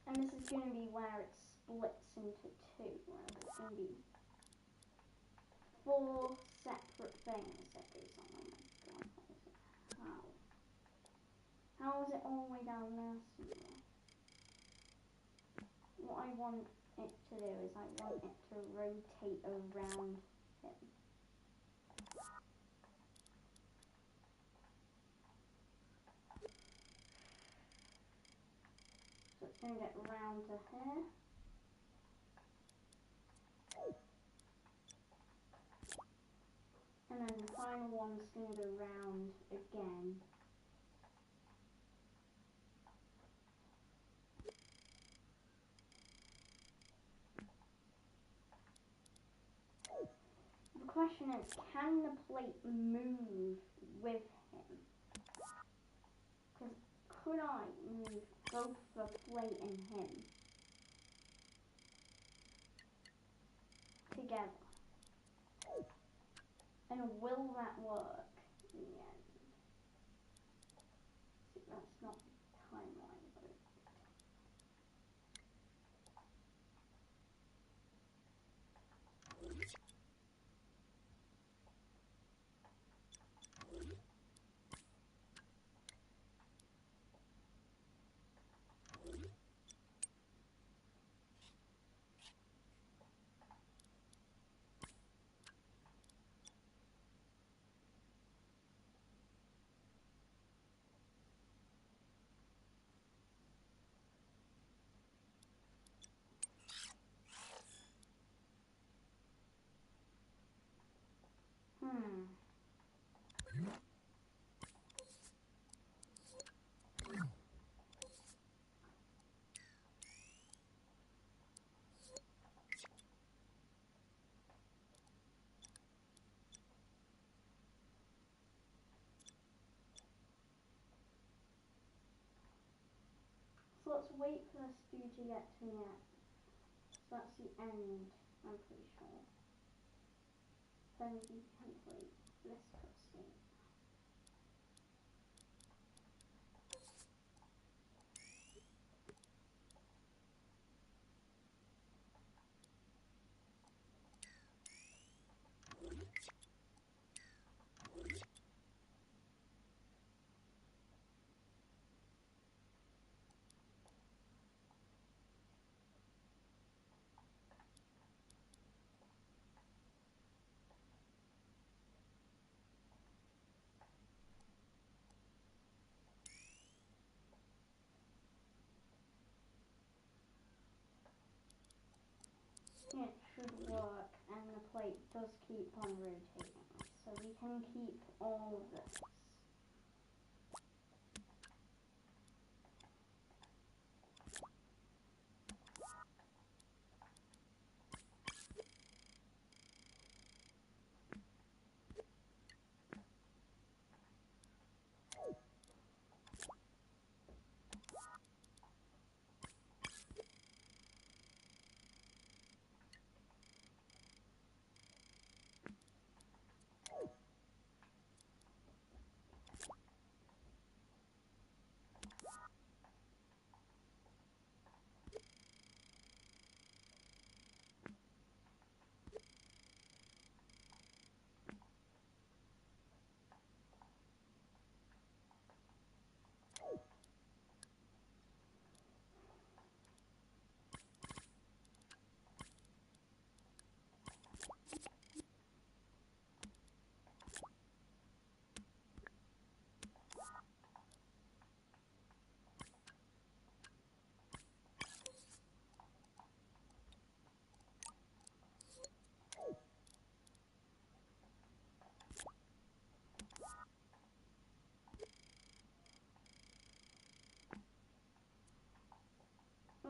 Speaker 2: And this is going to be where it splits into two, where it's going to be 4 separate things that goes on. Oh my god, how? How is it all the way down there somewhere? What I want it to do is I want it to rotate around him. So it's going to get round to here. And then the final one's going to go round again. The question is, can the plate move with him? Because could I move both the plate and him together? And will that work in the end? See, that's not the timeline, but so let's wait for this dude to get to the end. So that's the end, I'm pretty sure. Then we can play this cutscene. It should work, and the plate does keep on rotating, so we can keep all of this.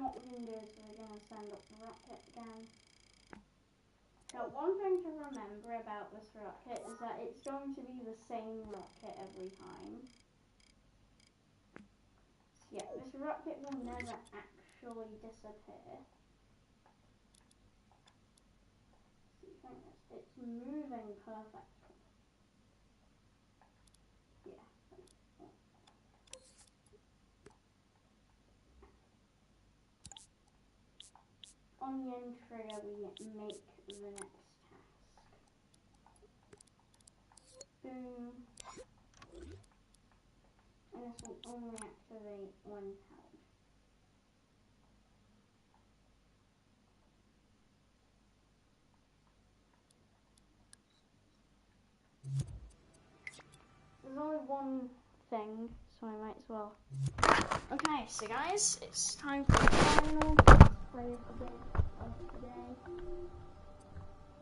Speaker 2: what we're going to do is we're going to send up the rocket again. Now, one thing to remember about this rocket is that it's going to be the same rocket every time. So yeah, this rocket will never actually disappear. So you think it's moving perfectly. Yeah. On the end trigger, we make the next task. Boom. And this will only activate when held. There's only one thing, so I might as well. Okay, so guys, it's time for the final play of the day.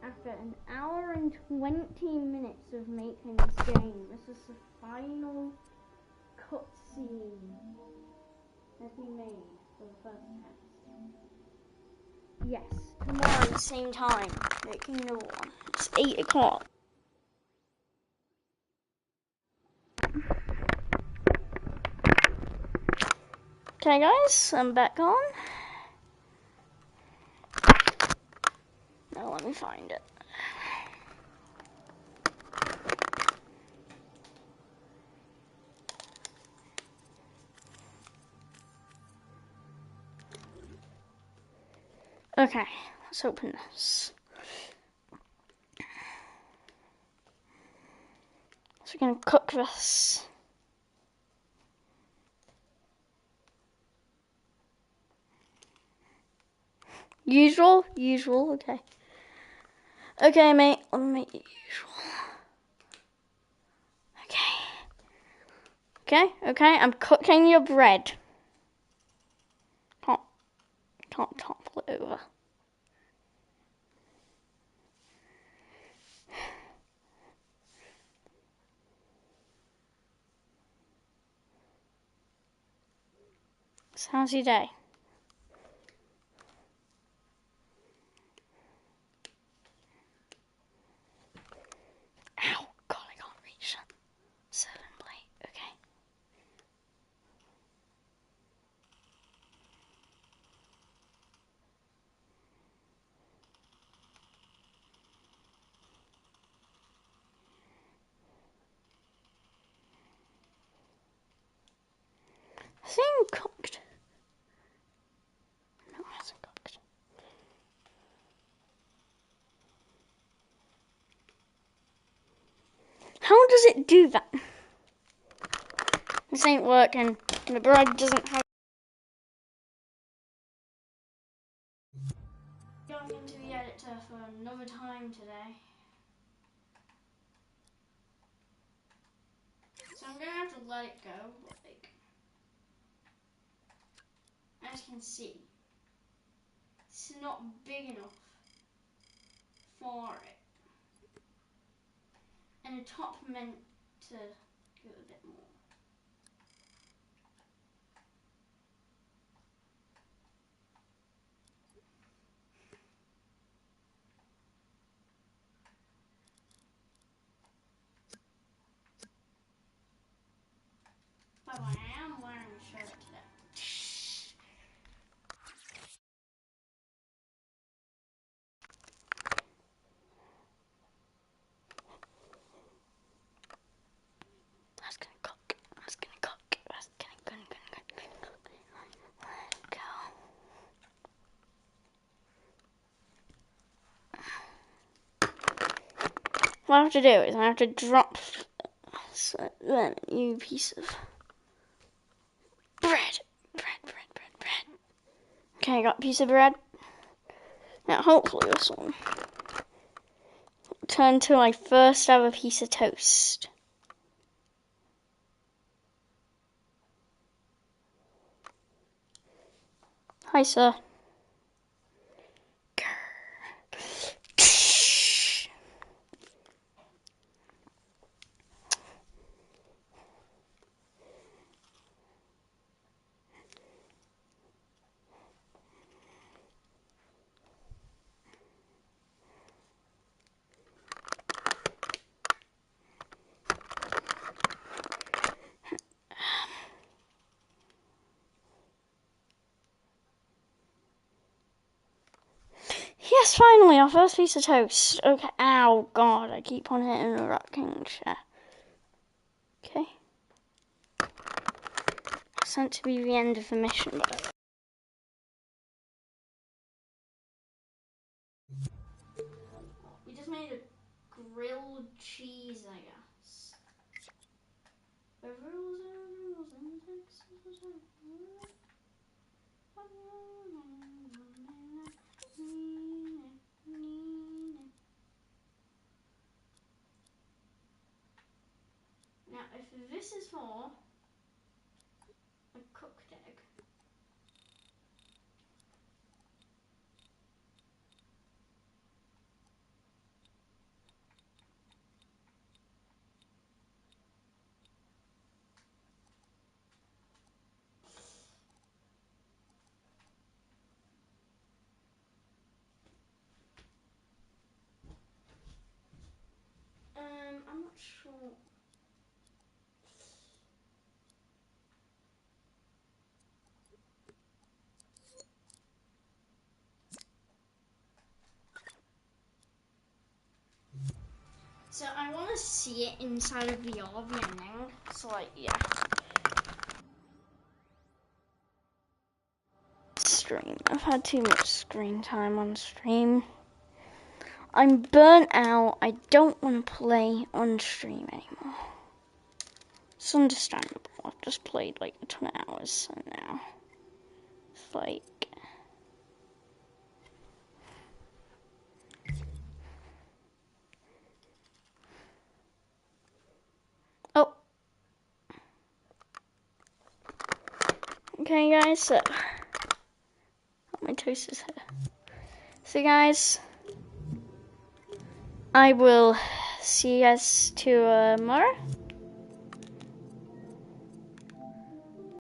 Speaker 2: After an hour and 20 minutes of making this game, this is the final cutscene has been made for the first test. Yes, tomorrow at the same time, making another one. It's 8 o'clock. Okay guys, I'm back on. Now let me find it. Okay, let's open this. So we're gonna cook this. Usual, okay. Okay, mate, let me make it usual. Okay, I'm cooking your bread. Can't topple it over. So how's your day? Ow, God, I can't reach that. Serving plate, okay. Has it even cooked? No, it hasn't cooked. How does it do that? This ain't working. The bread doesn't have... Going into the editor for another time today. So I'm gonna have to let it go, but like, as you can see, it's not big enough for it. And the top meant to give it a bit more. By the way, I am wearing a shirt today. That's gonna cook. That's gonna cook. That's gonna let it go. What I have to do is I have to drop a new piece of bread. Okay, I got a piece of bread. Now hopefully this one will turn to my first ever piece of toast. Hi, sir. Yes, finally, our first piece of toast. Okay, ow, God, I keep on hitting the rocking chair. Okay. It's meant to be the end of the mission, but... We just made a grilled cheese, I guess. Now, if this is for a cooked egg, I'm not sure. So I want to see it inside of the ending. So like, yeah. Stream. I've had too much screen time on stream. I'm burnt out. I don't want to play on stream anymore. It's understandable. I've just played like a ton of hours, and now it's like... Oh. Okay, guys, so... my toast is here. So, guys, I will see you guys tomorrow.